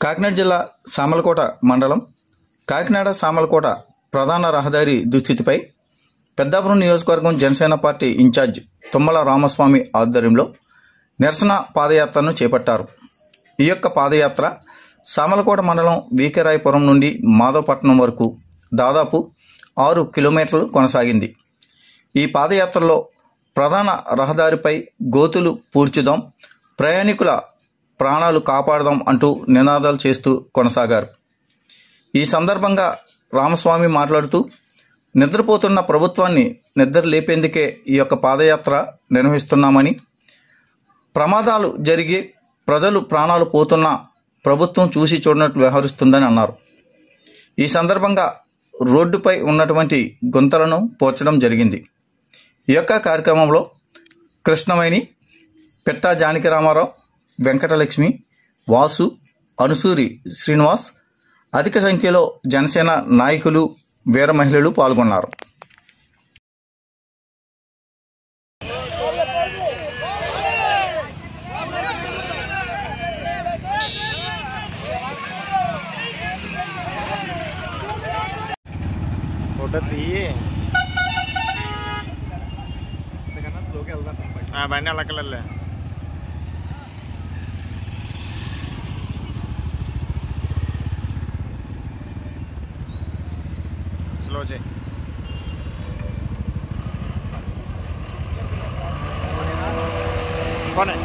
కాకినాడ జిల్లా సామలకోట మండలం కాకినాడ సామలకోట ప్రధాన రహదారి దుస్థితిపై పెద్దాపురం నియోజకవర్గం జనసేన పార్టీ ఇన్ఛార్జ్ తుమ్మల రామస్వామి ఆధ్వర్యంలో నిరసన పాదయాత్రను చేపట్టారు. ఈ యొక్క పాదయాత్ర సామలకోట మండలం వీకేరాయపురం నుండి మాధవపట్నం వరకు దాదాపు 6 కిలోమీటర్లు కొనసాగింది. ఈ పాదయాత్రలో ప్రధాన రహదారిపై గోతులు పూడ్చుదాం, ప్రయాణికుల ప్రాణాలు కాపాడదాం అంటూ నినాదాలు చేస్తూ కొనసాగారు. ఈ సందర్భంగా రామస్వామి మాట్లాడుతూ, నిద్రపోతున్న ప్రభుత్వాన్ని నిద్ర లేపేందుకే ఈ యొక్క పాదయాత్ర నిర్వహిస్తున్నామని, ప్రమాదాలు జరిగి ప్రజలు ప్రాణాలు పోతున్నా ప్రభుత్వం చూసి చూడనట్లు వ్యవహరిస్తుందని అన్నారు. ఈ సందర్భంగా రోడ్డుపై ఉన్నటువంటి గుంతలను పోర్చడం జరిగింది. ఈ యొక్క కార్యక్రమంలో కృష్ణవేణి, పిట్టా జానకి రామారావు, వెంకటలక్ష్మి, వాసు, అనుసూరి శ్రీనివాస్, అధిక సంఖ్యలో జనసేన నాయకులు, వీర మహిళలు పాల్గొన్నారు. బండి అలకలే స్లో చేయి. కొనే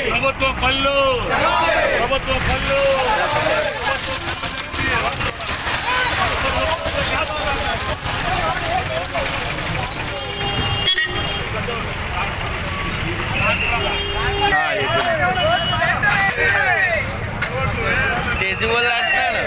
ప్రభుత్వ పళ్ళు చేసి వాళ్ళు అంటున్నాను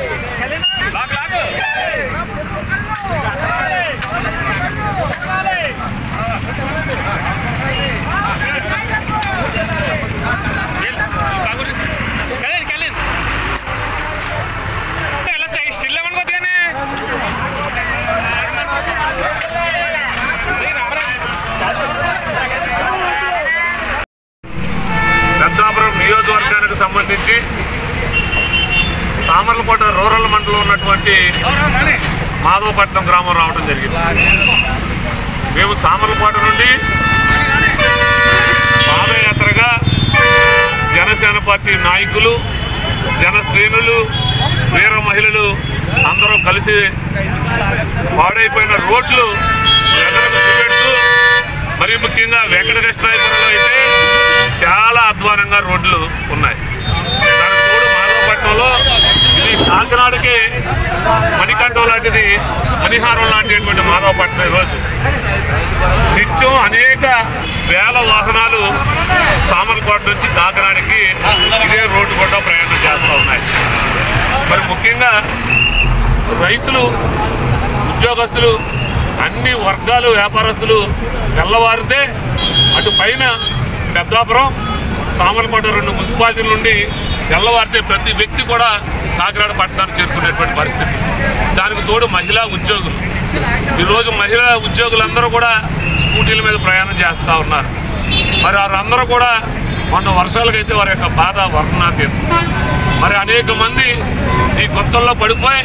పెద్దాపురం నియోజకవర్గానికి సంబంధించి సామర్లకోట రూరల్ మండలం ఉన్నటువంటి మాధవపట్నం గ్రామం రావడం జరిగింది. మేము సామర్లకోట నుండి పాదయాత్రగా జనసేన పార్టీ నాయకులు, జనశ్రేణులు, వీర మహిళలు అందరూ కలిసి పాడైపోయిన రోడ్లు ఎదురుకు చూపెడుతూ, మరి ముఖ్యంగా వెంకటకృష్ణాపురంలో అయితే చాలా అధ్వానంగా రోడ్లు ఉన్నాయి. దానికి తోడు మాధవపట్నంలో ఇది కాకినాడకి మణికంఠం లాంటిది, మణిహారం లాంటిటువంటి మాధవపట్నం ఈరోజు నిత్యం అనేక వేల వాహనాలు సామర్లకోట నుంచి కాకినాడకి ఇదే రోడ్డు కూడా ప్రయాణం చేస్తూ ఉన్నాయి. మరి ముఖ్యంగా రైతులు, ఉద్యోగస్తులు, అన్ని వర్గాలు, వ్యాపారస్తులు తెల్లవారితే అటు పైన పెద్దాపురం, సామర్లకోట 2 మున్సిపాలిటీల నుండి తెల్లవారితే ప్రతి వ్యక్తి కూడా కాకినాడ పట్టణానికి చేరుకునేటువంటి పరిస్థితి. దానికి తోడు మహిళా ఉద్యోగులు, ఈరోజు మహిళా ఉద్యోగులందరూ కూడా స్కూటీల మీద ప్రయాణం చేస్తూ ఉన్నారు. మరి వారందరూ కూడా మొన్న వర్షాలకైతే వారి యొక్క బాధ వర్ణనాతీతం. మరి అనేక మంది ఈ గుంతల్లో పడిపోయి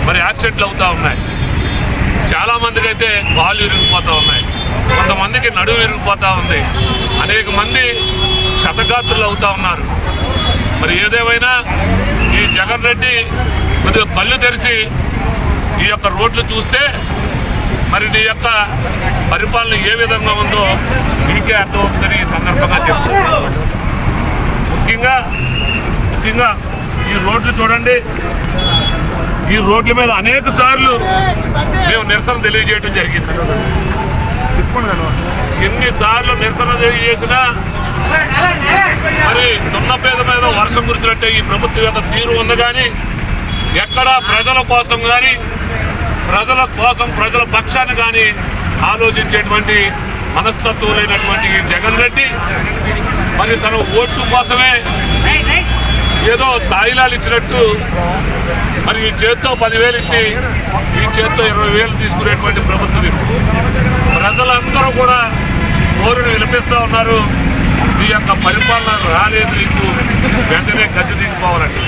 మరి యాక్సిడెంట్లు అవుతూ ఉన్నాయి. చాలామందికి అయితే కాళ్ళు విరిగిపోతూ ఉన్నాయి, కొంతమందికి నడుము విరిగిపోతూ ఉంది, అనేక మంది క్షతగాత్రులు అవుతూ ఉన్నారు. మరి ఏదేమైనా ఈ జగన్ రెడ్డి కొద్దిగా కళ్ళు తెరిచి ఈ యొక్క రోడ్లు చూస్తే మరి నీ యొక్క పరిపాలన ఏ విధంగా ఉందో నీకే అర్థమవుతుందని ఈ సందర్భంగా చెప్తున్నాను. ముఖ్యంగా ఈ రోడ్లు చూడండి. ఈ రోడ్ల మీద అనేక సార్లు మేము నిరసన తెలియజేయడం జరిగింది. ఎన్నిసార్లు నిరసన తెలియజేసినా మరి దున్నపేద మీద వర్షం కురిసినట్టే ఈ ప్రభుత్వం యొక్క తీరు ఉంది. కానీ ఎక్కడా ప్రజల కోసం కానీ, ప్రజల పక్షాన్ని కానీ ఆలోచించేటువంటి మనస్తత్వులైనటువంటి జగన్ రెడ్డి మరి తన ఓట్ల కోసమే ఏదో తాయిలాలు ఇచ్చినట్టు మరి ఈ చేత్తో 10,000 ఇచ్చి ఈ చేత్తో 20,000 తీసుకునేటువంటి ప్రభుత్వం. ప్రజలందరూ కూడా కోరిని వినిపిస్తూ ఉన్నారు. మీ యొక్క పరిపాలన రాలేదు, నీకు వెంటనే గద్దె దిగిపోవాలండి.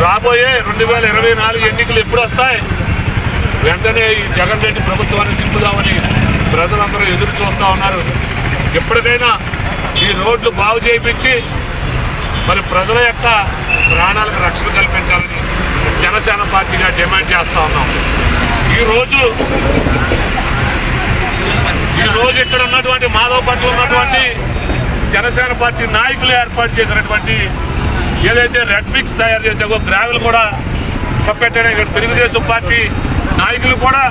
రాబోయే 2024 ఎన్నికలు ఎప్పుడు వస్తాయి, వెంటనే ఈ జగన్ రెడ్డి ప్రభుత్వాన్ని దింపుదామని ప్రజలందరూ ఎదురు చూస్తూ ఉన్నారు. ఎప్పటికైనా ఈ రోడ్లు బాగు చేయించి మరి ప్రజల యొక్క ప్రాణాలకు రక్షణ కల్పించాలని జనసేన పార్టీగా డిమాండ్ చేస్తూ ఉన్నాం. ఈరోజు ఇక్కడ ఉన్నటువంటి మాధవపట్నం ఉన్నటువంటి జనసేన పార్టీ నాయకులు ఏర్పాటు చేసినటువంటి ఏదైతే రెడ్ మిక్స్ తయారు చేసావో గ్రావెల్ కూడా కప్పెట్టారు. ఇక్కడ తెలుగుదేశం పార్టీ నాయకులు కూడా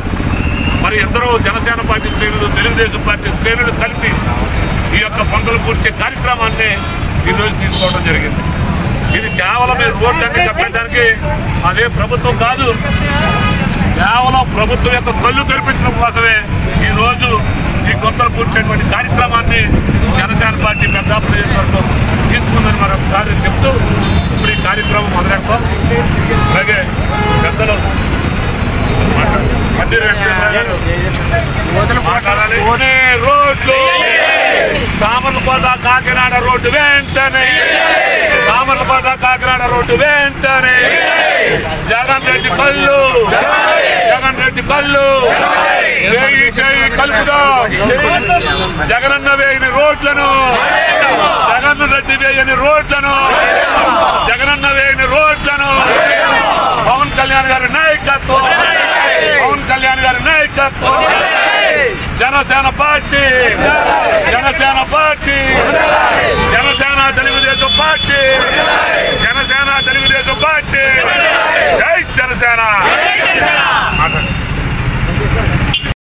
మరి ఎందరో జనసేన పార్టీ శ్రేణులు, తెలుగుదేశం పార్టీ శ్రేణులు కలిపి ఈ యొక్క పంటలు పూడ్చే కార్యక్రమాన్ని ఈరోజు తీసుకోవడం జరిగింది. ఇది కేవలం మీరు రోడ్లన్నీ కప్పడానికి అదే ప్రభుత్వం కాదు, కేవలం ప్రభుత్వం యొక్క కళ్ళు తెరిపించడం కోసమే ఈరోజు ఈ గుంతలు పూడ్చేటువంటి కార్యక్రమాన్ని జనసేన పార్టీ పెద్దాపురం నియోజకవర్గం తీసుకుందని మరొకసారి చెప్తూ ఇప్పుడు ఈ కార్యక్రమం మొదలెడతాం. అలాగే పెద్దలు మాట్లాడాలి. రోడ్లు సామర్లకోట కాకినాడ రోడ్డు వెంటనే, సామర్లకోట కాకినాడ రోడ్డు వెంటనే. జగన్ రెడ్డి కళ్ళు, జగన్ రెడ్డి కళ్ళు, చేయి చేయి కలుపుదాం. జగనన్న వేయని రోడ్లను, జగన్ రెడ్డి వేయని రోడ్లను, జగనన్న వేయని రోడ్లను. పవన్ కళ్యాణ్ గారి నాయకత్వం, పవన్ కళ్యాణ్ గారి నాయకత్వం. Janasena party, Janasena party, Janasena Telugu Desam party, Janasena Telugu Desam party. జై జనసేన.